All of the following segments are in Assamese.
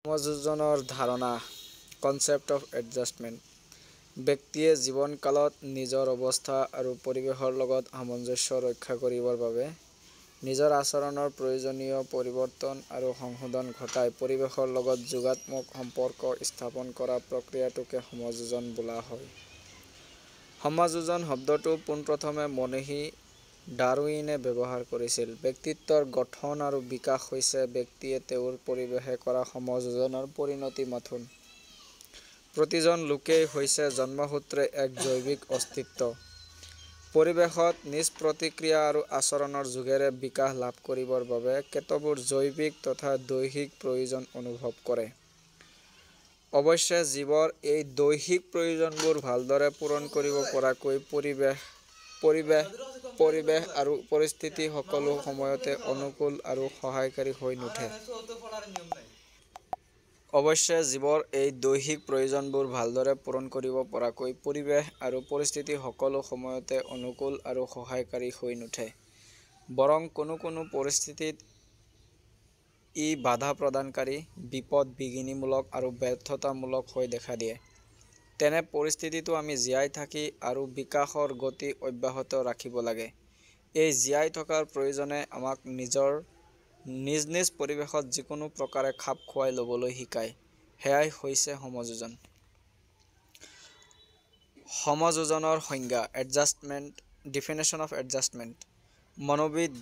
সমযোজনৰ ধাৰণা কনচেপ্ট অফ এডজাষ্টমেণ্ট ব্যক্তিয়ে জীৱনকালত নিজৰ অৱস্থা আৰু পৰিৱেশৰ লগত সামঞ্জস্য ৰক্ষা কৰিবৰ বাবে নিজৰ আচৰণৰ প্ৰয়োজনীয় পৰিৱৰ্তন আৰু সংশোধন ঘটাই পৰিৱেশৰ লগত যোগাত্মক সম্পৰ্ক স্থাপন কৰা প্ৰক্ৰিয়াটোকে সমযোজন বোলা হয়। সমযোজন শব্দটো পোনপ্ৰথমে মনীষী ডাৰউইনে ব্যৱহাৰ কৰিছিল। ব্যক্তিত্বৰ গঠন আৰু বিকাশ হৈছে ব্যক্তিয়ে তেওঁৰ পৰিৱেশে কৰা সমযোজনৰ পৰিণতি মাথোন। প্ৰতিজন লোকেই হৈছে জন্মসূত্ৰে এক জৈৱিক অস্তিত্ব। পৰিৱেশত নিজ প্ৰতিক্ৰিয়া আৰু আচৰণৰ যোগেৰে বিকাশ লাভ কৰিবৰ বাবে কেতবোৰ জৈৱিক তথা দৈহিক প্ৰয়োজন অনুভৱ কৰে। অৱশ্যে জীৱৰ এই দৈহিক প্ৰয়োজনবোৰ ভালদৰে পূৰণ কৰিব পৰাকৈ পৰিৱেশ আৰু পৰিস্থিতি সকলো সময়তে অনুকূল আৰু সহায়কাৰী হৈ নুঠে। অৱশ্যে জীৱৰ এই দৈহিক প্ৰয়োজনবোৰ ভালদৰে পূৰণ কৰিব পৰাকৈ পৰিৱেশ আৰু পৰিস্থিতি সকলো সময়তে অনুকূল আৰু সহায়কাৰী হৈ নুঠে। বৰং কোনো পৰিস্থিতিত ই বাধা প্ৰদানকাৰী, বিপদ-বিঘিনিমূলক আৰু ব্যৰ্থতামূলক হৈ দেখা দিয়ে। তেনে পৰিস্থিতিতো আমি জীয়াই থাকি আৰু বিকাশৰ গতি অব্যাহত ৰাখিব লাগে। এই জীয়াই থকাৰ প্ৰয়োজনে আমাক নিজ পৰিৱেশত যিকোনো প্ৰকাৰে খাপ খুৱাই ল'বলৈ শিকায়। সেয়াই হৈছে সমযোজন। সমযোজনৰ সংজ্ঞা ডেফিনেশ্যন অফ এডজাষ্টমেণ্ট। মনোবিদ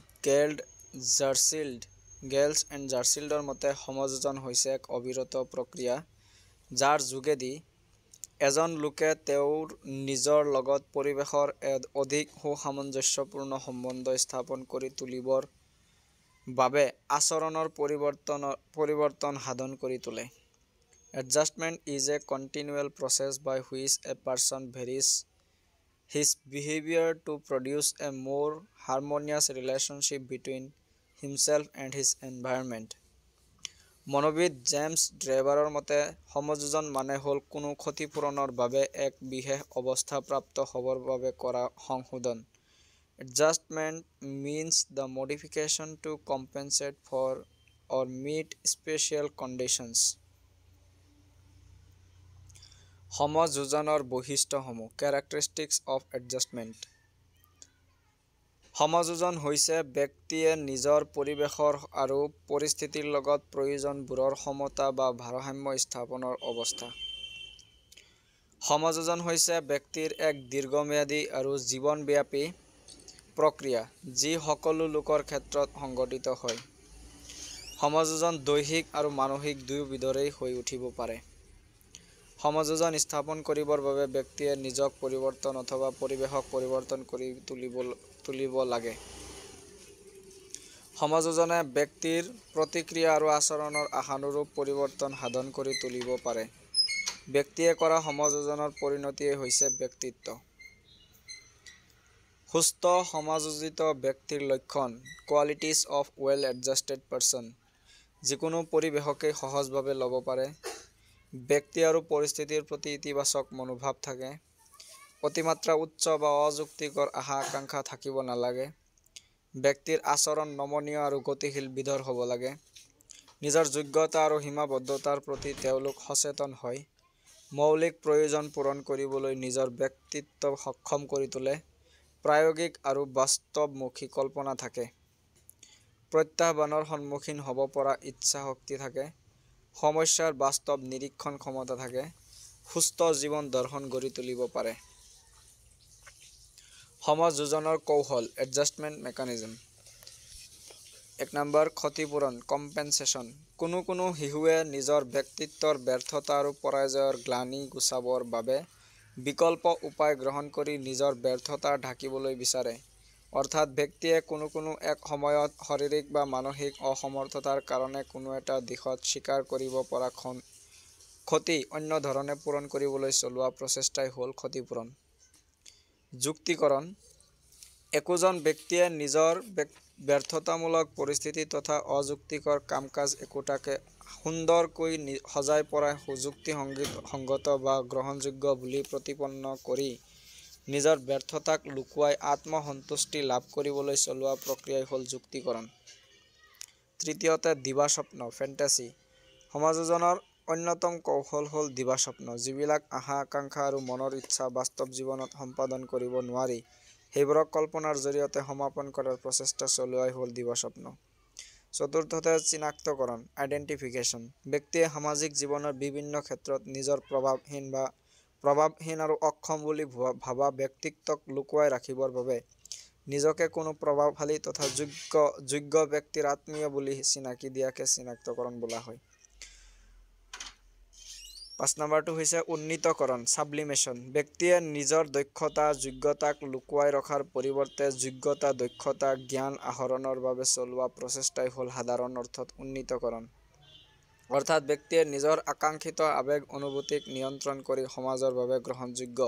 গেলছ এণ্ড জাৰ্চিল্ডৰ মতে সমযোজন হৈছে এক অবিৰত প্ৰক্ৰিয়া, যাৰ যোগেদি এজন লোকে তেওঁৰ নিজৰ লগত পৰিৱেশৰ অধিক সু-সামঞ্জস্যপূৰ্ণ সম্বন্ধ স্থাপন কৰি তুলিবৰ বাবে আচৰণৰ পৰিৱৰ্তন সাধন কৰি তোলে। Adjustment is a continual process by which a person varies his behavior to produce a more harmonious relationship between himself and his environment. মনোবিদ জেমছ ড্ৰেবাৰৰ মতে সমযোজন মানে হ'ল কোনো ক্ষতিপূৰণৰ বাবে এক বিশেষ অৱস্থা প্ৰাপ্ত হ'বৰ বাবে কৰা সংশোধন। Adjustment means the modification to compensate for or meet special conditions. সমযোজনৰ বৈশিষ্ট্যসমূহ characteristics of adjustment. সমযোজন হৈছে ব্যক্তিয়ে নিজৰ পৰিৱেশৰ আৰু পৰিস্থিতিৰ লগত প্ৰয়োজনবোৰৰ সমতা বা ভাৰসাম্য স্থাপনৰ অৱস্থা। সমযোজন হৈছে ব্যক্তিৰ এক দীৰ্ঘম্যাদী আৰু জীৱনব্যাপী প্ৰক্ৰিয়া, যি সকলো লোকৰ ক্ষেত্ৰত সংঘটিত হয়। সমযোজন দৈহিক আৰু মানসিক দুয়োবিধৰেই হৈ উঠিব পাৰে। সমযোজন স্থাপন কৰিবৰ বাবে ব্যক্তিয়ে নিজক পৰিৱৰ্তন অথবা পৰিৱেশক পৰিৱৰ্তন কৰি তুলিব লাগে। সমযোজনে ব্যক্তিৰ প্ৰতিক্ৰিয়া আৰু আচৰণৰ আশানুৰূপ পৰিৱৰ্তন সাধন কৰি তুলিব পাৰে। ব্যক্তিয়ে কৰা সমযোজনৰ পৰিণতিয়েই হৈছে ব্যক্তিত্ব। সুস্থ সমাযোজিত ব্যক্তিৰ লক্ষণ qualities of well adjusted person. যিকোনো পৰিৱেশকেই সহজভাৱে ল'ব পাৰে। ব্যক্তি আৰু পৰিস্থিতিৰ প্ৰতি ইতিবাচক মনোভাৱ থাকে। অতিমাত্ৰা উচ্চ বা অযুক্তিকৰ আশা-আকাংক্ষা থাকিব নালাগে। ব্যক্তিৰ আচৰণ নমনীয় আৰু গতিশীল বিধৰ হ'ব লাগে। নিজৰ যোগ্যতা আৰু সীমাবদ্ধতাৰ প্ৰতি তেওঁলোক সচেতন হয়। মৌলিক প্ৰয়োজন পূৰণ কৰিবলৈ নিজৰ ব্যক্তিত্ব সক্ষম কৰি তোলে। প্ৰায়োগিক আৰু বাস্তৱমুখী কল্পনা থাকে। প্ৰত্যাহ্বানৰ সন্মুখীন হ'ব পৰা ইচ্ছা শক্তি থাকে। সমস্যাৰ বাস্তৱ নিৰীক্ষণ ক্ষমতা থাকে। সুস্থ জীৱন দৰ্শন গঢ়ি তুলিব পাৰে। সমযোজনৰ কৌশল এডজাষ্টমেণ্ট মেকানিজম। 1 নম্বৰ ক্ষতিপূৰণ কম্পেনচেশ্যন। কোনো শিশুৱে নিজৰ ব্যক্তিত্বৰ ব্যৰ্থতা আৰু পৰাজয়ৰ গ্লানি গুচাবৰ বাবে বিকল্প উপায় গ্ৰহণ কৰি নিজৰ ব্যৰ্থতা ঢাকিবলৈ বিচাৰে। অৰ্থাৎ ব্যক্তিয়ে কোনো এক সময়ত শাৰীৰিক বা মানসিক অসমৰ্থতাৰ কাৰণে কোনো এটা দিশত স্বীকাৰ কৰিব পৰা ক্ষতি অন্য ধৰণে পূৰণ কৰিবলৈ চলোৱা প্ৰচেষ্টাই হ'ল ক্ষতিপূৰণ। যুক্তিকৰণ: একোজন ব্যক্তিয়ে নিজৰ ব্যৰ্থতামূলক পৰিস্থিতি তথা অযুক্তিকৰ কাম-কাজ একোটাকে সুন্দৰকৈ সজাই পৰাই যুক্তিসংগত বা গ্ৰহণযোগ্য বুলি প্ৰতিপন্ন কৰি নিজৰ ব্যৰ্থতাক লুকুৱাই আত্মসন্তুষ্টি লাভ কৰিবলৈ চলোৱা প্ৰক্ৰিয়াই হ'ল যুক্তিকৰণ। তৃতীয়তে দিবাস্বপ্ন ফেণ্টাচি। সমাযোজনৰ অন্যতম কৌশল হ'ল দিবাস্বপ্ন, যিবিলাক আশা আকাংক্ষা আৰু মনৰ ইচ্ছা বাস্তৱ জীৱনত সম্পাদন কৰিব নোৱাৰি সেইবোৰক কল্পনাৰ জৰিয়তে সমাপন কৰাৰ প্ৰচেষ্টা চলোৱাই হ'ল দিবাস্বপ্ন। চতুৰ্থতে চিনাক্তকৰণ, আইডেণ্টিফিকেশ্যন। ব্যক্তিয়ে সামাজিক জীৱনৰ বিভিন্ন ক্ষেত্ৰত নিজৰ প্ৰভাৱহীন আৰু অক্ষম বুলি ভাবা ব্যক্তিত্বক লুকুৱাই ৰাখিবৰ বাবে নিজকে কোনো প্ৰভাৱশালী তথা যোগ্য ব্যক্তিৰ আত্মীয় বুলি চিনাকি দিয়াকে চিনাক্তকৰণ বোলা হয়। 5 নম্বৰটো হৈছে উন্নীতকৰণ, ছাবলিমেশ্যন। ব্যক্তিয়ে নিজৰ দক্ষতা যোগ্যতাক লুকুৱাই ৰখাৰ পৰিৱৰ্তে যোগ্যতা দক্ষতা জ্ঞান আহৰণৰ বাবে চলোৱা প্ৰচেষ্টাই হ'ল সাধাৰণ অৰ্থত উন্নীতকৰণ। অৰ্থাৎ ব্যক্তিয়ে নিজৰ আকাংক্ষিত আৱেগ অনুভূতিক নিয়ন্ত্ৰণ কৰি সমাজৰ বাবে গ্ৰহণযোগ্য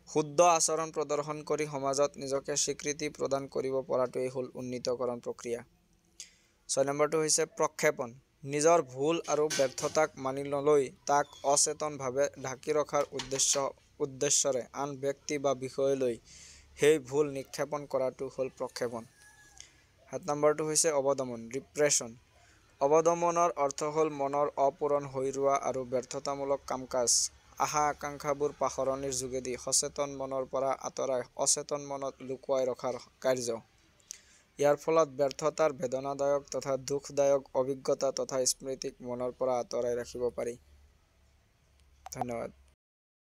শুদ্ধ আচৰণ প্ৰদৰ্শন কৰি সমাজত নিজকে স্বীকৃতি প্ৰদান কৰিব পৰাটোৱেই হ'ল উন্নীতকৰণ প্ৰক্ৰিয়া। 6 নম্বৰটো হৈছে প্ৰক্ষেপণ। নিজৰ ভুল আৰু ব্যৰ্থতাক মানি নলৈ তাক অচেতনভাৱে ঢাকি ৰখাৰ উদ্দেশ্যৰে আন ব্যক্তি বা বিষয়লৈ সেই ভুল নিক্ষেপণ কৰাটো হ'ল প্ৰক্ষেপণ। 7 নম্বৰটো হৈছে অৱদমন, ৰিপ্ৰেশ্যন। অৱদমনৰ অৰ্থ হ'ল মনৰ অপূৰণ হৈ ৰোৱা আৰু ব্যৰ্থতামূলক কাম-কাজ, আশা আকাংক্ষাবোৰ পাহৰণিৰ যোগেদি সচেতন মনৰ পৰা আঁতৰাই অচেতন মনত লুকুৱাই ৰখাৰ কাৰ্য। ইয়াৰ ফলত ব্যৰ্থতাৰ বেদনাদায়ক তথা দুখদায়ক অভিজ্ঞতা তথা স্মৃতিক মনৰ পৰা আঁতৰাই ৰাখিব পাৰি। ধন্যবাদ।